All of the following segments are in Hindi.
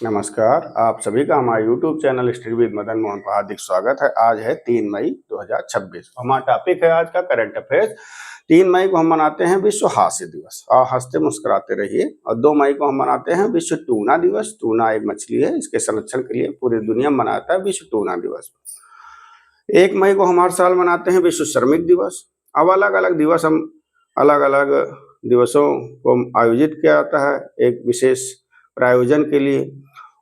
नमस्कार, आप सभी का हमारे YouTube channel history with Madan Mohan पर हार्दिक स्वागत है। आज है 3 मई 2026। हमारा टॉपिक है आज का करंट अफेयर्स। 3 मई को हम मनाते हैं विश्व हास्य दिवस। हंसते मुस्कुराते रहिए। और 2 मई को हम मनाते हैं विश्व टूना दिवस। टूना एक मछली है, इसके संरक्षण के लिए पूरी दुनिया मनाता है विश्व टूना दिवस। 1 मई को हम हर साल मनाते हैं विश्व श्रमिक दिवस। अब अलग अलग दिवस हम अलग अलग दिवसों को आयोजित किया जाता है एक विशेष प्रायोजन के लिए,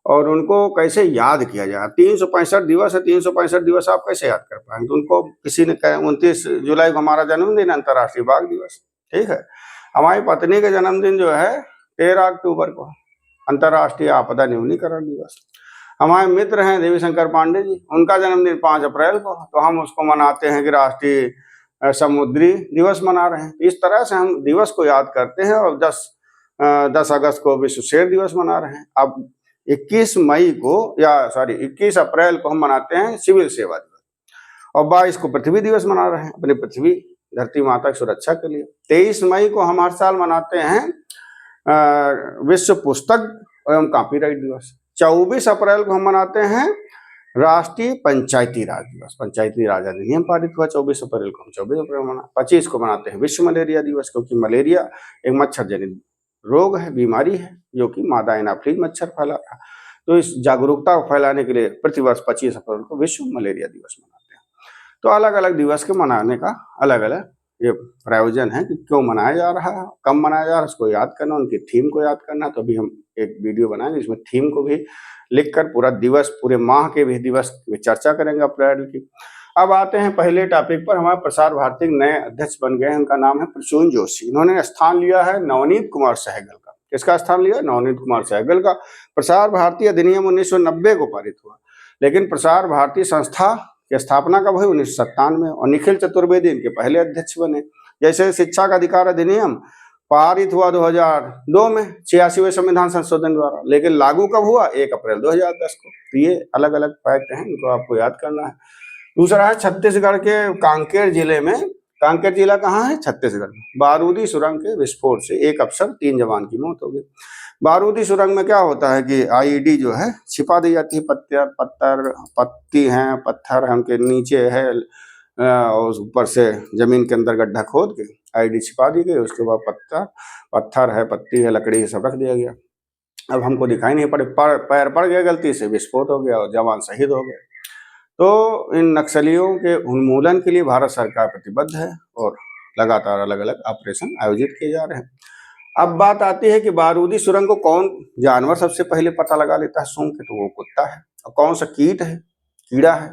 और उनको कैसे याद किया जाए। 365 दिवस है, 365 दिवस आप कैसे याद कर पाएंगे। तो उनको किसी ने कहा 29 जुलाई को हमारा जन्मदिन, अंतर्राष्ट्रीय बाघ दिवस। ठीक है। हमारी पत्नी का जन्मदिन जो है 13 अक्टूबर को, अंतर्राष्ट्रीय आपदा न्यूनीकरण दिवस। हमारे मित्र हैं देवी शंकर पांडे जी, उनका जन्मदिन 5 अप्रैल को, तो हम उसको मनाते हैं कि राष्ट्रीय समुद्री दिवस मना रहे हैं। इस तरह से हम दिवस को याद करते हैं। और 10 अगस्त को विश्व शेर दिवस मना रहे हैं। अब 21 अप्रैल को हम मनाते हैं सिविल सेवा दिवस। और 22 को पृथ्वी दिवस मना रहे हैं, अपनी पृथ्वी धरती माता की सुरक्षा के लिए। 23 मई को हम हर साल मनाते हैं विश्व पुस्तक एवं कॉपीराइट दिवस। 24 अप्रैल को हम मनाते हैं राष्ट्रीय पंचायती राज दिवस। पंचायती राज अधिनियम पारित हुआ 24 अप्रैल को, हम 24 अप्रैल मना। 25 को मनाते हैं विश्व मलेरिया दिवस, क्योंकि मलेरिया एक मच्छर जनित रोग है, बीमारी है, जो कि मादा एनाफ्रीज मच्छर फैला था। तो इस जागरूकता को फैलाने के लिए प्रतिवर्ष 25 अप्रैल को विश्व मलेरिया दिवस मनाते हैं। तो अलग अलग दिवस के मनाने का अलग अलग ये प्रायोजन है कि क्यों मनाया जा रहा है, कब मनाया जा रहा है, उसको याद करना, उनकी थीम को याद करना। तो अभी हम एक वीडियो बनाएंगे जिसमें थीम को भी लिखकर पूरा दिवस, पूरे माह के भी दिवस की चर्चा करेंगे अप्रैल की। अब आते हैं पहले टॉपिक पर। हमारे प्रसार भारती के नए अध्यक्ष बन गए हैं, उनका नाम है प्रसून जोशी। इन्होंने स्थान लिया है नवनीत कुमार सहगल का। किसका स्थान लिया? नवनीत कुमार सहगल का। प्रसार भारती अधिनियम 1990 को पारित हुआ, लेकिन प्रसार भारती संस्था की स्थापना कब हुई? 1997 और निखिल चतुर्वेदी इनके पहले अध्यक्ष बने। जैसे शिक्षा का अधिकार अधिनियम पारित हुआ 2002 में 86वें संविधान संशोधन द्वारा, लेकिन लागू कब हुआ? 1 अप्रैल 2010 को। तो ये अलग अलग फैक्ट हैं, इनको आपको याद करना है। दूसरा है छत्तीसगढ़ के कांकेर जिले में। कांकेर जिला कहाँ है? छत्तीसगढ़ में। बारूदी सुरंग के विस्फोट से एक अफसर 3 जवान की मौत हो गई। बारूदी सुरंग में क्या होता है कि आईईडी जो है छिपा दी जाती है। पत्ती हैं, पत्थर है, उनके नीचे है, और ऊपर से जमीन के अंदर गड्ढा खोद के आईडी छिपा दी गई। उसके बाद पत्थर है, पत्ती है, लकड़ी है, सब रख दिया गया। अब हमको दिखाई नहीं पड़े, पैर पड़ गया, गलती से विस्फोट हो गया और जवान शहीद हो गए। तो इन नक्सलियों के उन्मूलन के लिए भारत सरकार प्रतिबद्ध है और लगातार अलग अलग ऑपरेशन आयोजित किए जा रहे हैं। अब बात आती है कि बारूदी सुरंग को कौन जानवर सबसे पहले पता लगा लेता है सूंघ के? तो वो कुत्ता है। और कौन सा कीड़ा है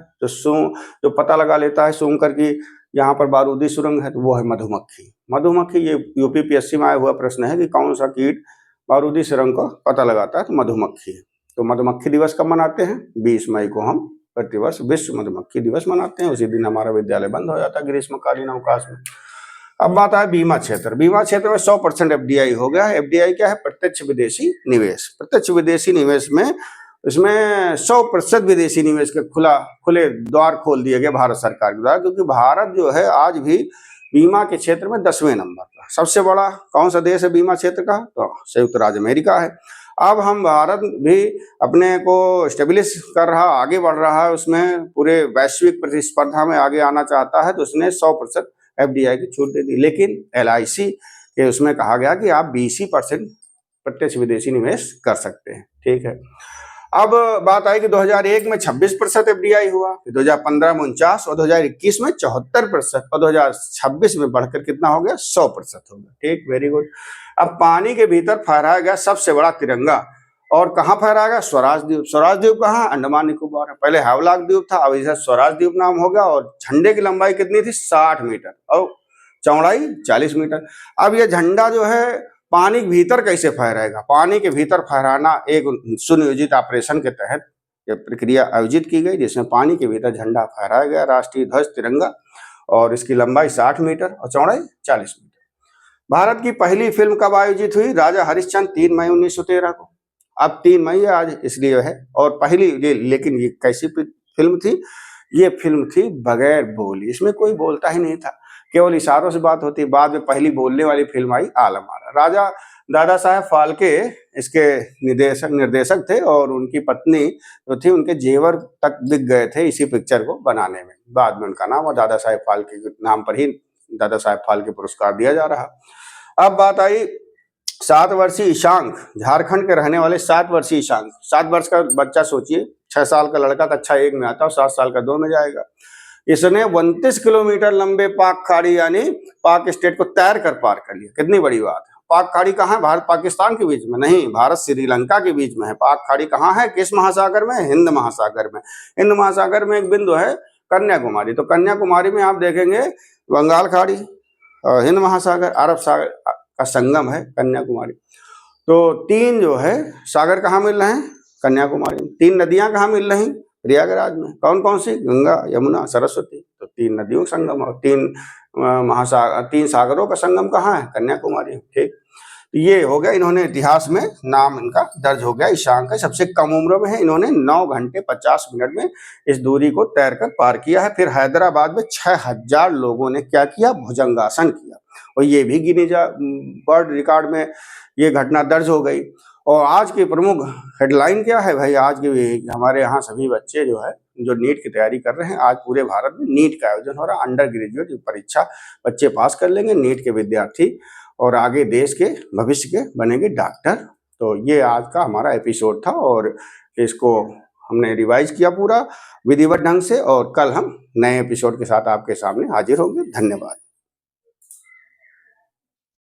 जो पता लगा लेता है सूंघ कर कि यहाँ पर बारूदी सुरंग है? तो वो है मधुमक्खी। मधुमक्खी, ये यूपीपीएससी में आया हुआ प्रश्न है कि कौन सा कीट बारूदी सुरंग को पता लगाता है? तो मधुमक्खी है। तो मधुमक्खी दिवस कब मनाते हैं? 20 मई को हम प्रतिवर्ष विश्व मधुमक्खी दिवस मनाते हैं। उसी दिन हमारा विद्यालय बंद हो जाता है ग्रीष्मकालीन अवकाश में। अब बात है बीमा क्षेत्र। बीमा क्षेत्र में 100% एफडीआई हो गया है। एफडीआई क्या है? प्रत्यक्ष विदेशी निवेश। प्रत्यक्ष विदेशी निवेश में इसमें 100% विदेशी निवेश के खुले द्वार खोल दिए गए भारत सरकार के द्वारा, क्योंकि भारत जो है आज भी बीमा के क्षेत्र में 10वें नंबर पर। सबसे बड़ा कौन सा देश है बीमा क्षेत्र का? तो संयुक्त राज्य अमेरिका है। अब हम भारत भी अपने को स्टेब्लिश कर रहा, आगे बढ़ रहा है, उसमें पूरे वैश्विक प्रतिस्पर्धा में आगे आना चाहता है, तो उसने 100% एफडीआई की छूट दे दी। लेकिन एलआईसी के उसमें कहा गया कि आप 20% प्रत्यक्ष विदेशी निवेश कर सकते हैं। ठीक है। अब बात आई कि 2001 में 26% एफडीआई हुआ, 2015 में 49 और 2021 में 74% और 2026 में बढ़कर कितना हो गया? 100% हो गया। ठीक, वेरी गुड। अब पानी के भीतर फहराया गया सबसे बड़ा तिरंगा, और कहाँ फहराया गया? स्वराज द्वीप। स्वराज द्वीप कहाँ? अंडमान निकोबार है। पहले हैवलॉक द्वीप था, अब इसे स्वराज द्वीप नाम हो गया। और झंडे की लंबाई कितनी थी? 60 मीटर और चौड़ाई 40 मीटर। अब ये झंडा जो है पानी के भीतर कैसे फहराएगा? पानी के भीतर फहराना एक सुनियोजित ऑपरेशन के तहत ये प्रक्रिया आयोजित की गई, जिसमें पानी के भीतर झंडा फहराया गया, राष्ट्रीय ध्वज तिरंगा, और इसकी लंबाई 60 मीटर और चौड़ाई 40 मीटर। भारत की पहली फिल्म कब आयोजित हुई? राजा हरिश्चंद्र, 3 मई 1913 को। अब 3 मई आज इसलिए है। और पहली लेकिन ये कैसी फिल्म थी? ये फिल्म थी बगैर बोली, इसमें कोई बोलता ही नहीं था, केवल इशारों से बात होती। बाद में पहली बोलने वाली फिल्म आई आलम आरा। राजा दादा साहेब फाल्के इसके निर्देशक थे और उनकी पत्नी जो थी उनके जेवर तक बिक गए थे इसी पिक्चर को बनाने में। बाद में उनका नाम और दादा साहेब फाल्के के नाम पर ही दादा साहेब फाल्के पुरस्कार दिया जा रहा। अब बात आई 7 वर्षीय ईशांक, झारखंड के रहने वाले 7 वर्षीय ईशांक। 7 वर्ष का बच्चा सोचिए, 6 साल का लड़का कक्षा 1 में आता है और 7 साल का 2 में जाएगा। इसने 29 किलोमीटर लंबे पाक खाड़ी यानी पाक स्टेट को तैर कर पार कर लिया। कितनी बड़ी बात है। पाक खाड़ी कहाँ है? भारत पाकिस्तान के बीच में नहीं, भारत श्रीलंका के बीच में है। पाक खाड़ी कहाँ है? किस महासागर में? हिंद महासागर में। हिंद महासागर में एक बिंदु है कन्याकुमारी। तो कन्याकुमारी में आप देखेंगे बंगाल खाड़ी और हिंद महासागर, अरब सागर का संगम है कन्याकुमारी। तो 3 जो है सागर कहाँ मिल रहे हैं? कन्याकुमारी में। 3 नदियां कहाँ मिल रही? प्रयागराज में। कौन कौन सी? गंगा, यमुना, सरस्वती। तो 3 नदियों का संगम और 3 सागरों का संगम कहाँ है? कन्याकुमारी। ठीक, ये हो गया। इन्होंने इतिहास में नाम इनका दर्ज हो गया। ईशांक सबसे कम उम्र में है, इन्होंने 9 घंटे 50 मिनट में इस दूरी को तैरकर पार किया है। फिर हैदराबाद में 6000 लोगों ने क्या किया? भुजंगासन किया और ये भी गिनीज वर्ल्ड रिकॉर्ड में ये घटना दर्ज हो गई। और आज की प्रमुख हेडलाइन क्या है भाई? आज की हमारे यहाँ सभी बच्चे जो है जो नीट की तैयारी कर रहे हैं, आज पूरे भारत में नीट का आयोजन हो रहा है। अंडर ग्रेजुएट परीक्षा बच्चे पास कर लेंगे, नीट के विद्यार्थी, और आगे देश के भविष्य के बनेंगे डॉक्टर। तो ये आज का हमारा एपिसोड था और इसको हमने रिवाइज किया पूरा विधिवत ढंग से, और कल हम नए एपिसोड के साथ आपके सामने हाजिर होंगे। धन्यवाद।